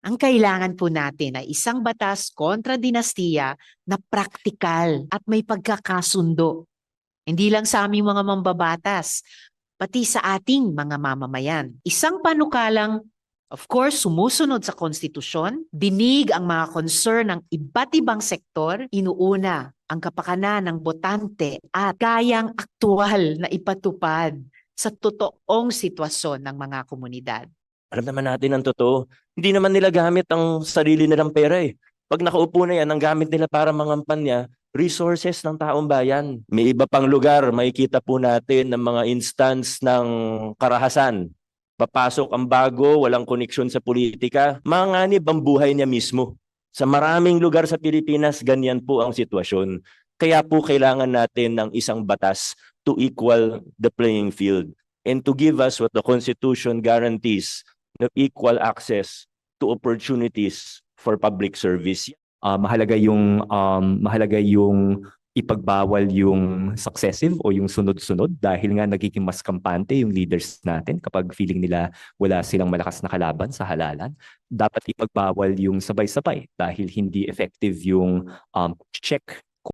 Ang kailangan po natin ay isang batas kontra dinastiya na praktikal at may pagkakasundo. Hindi lang sa aming mga mambabatas, pati sa ating mga mamamayan. Isang panukalang, of course, sumusunod sa konstitusyon, dinig ang mga concern ng iba't ibang sektor, inuuna ang kapakanan ng botante at kayang aktual na ipatupad sa totoong sitwasyon ng mga komunidad. Alam naman natin ang totoo. Hindi naman nila gamit ang sarili nilang pera eh. Pag nakaupo na yan, ang gamit nila para mangampanya, resources ng taong bayan. May iba pang lugar, makikita po natin ng mga instance ng karahasan. Papasok ang bago, walang koneksyon sa politika, manganib ang buhay niya mismo. Sa maraming lugar sa Pilipinas, ganyan po ang sitwasyon. Kaya po kailangan natin ng isang batas to equal the playing field and to give us what the Constitution guarantees, the equal access to opportunities for public service. Mahalaga yung ipagbawal yung successive o yung sunod-sunod dahil nga nagiging mas kampante yung leaders natin kapag feeling nila wala silang malakas na kalaban sa halalan. Dapat ipagbawal yung sabay-sabay dahil hindi effective yung check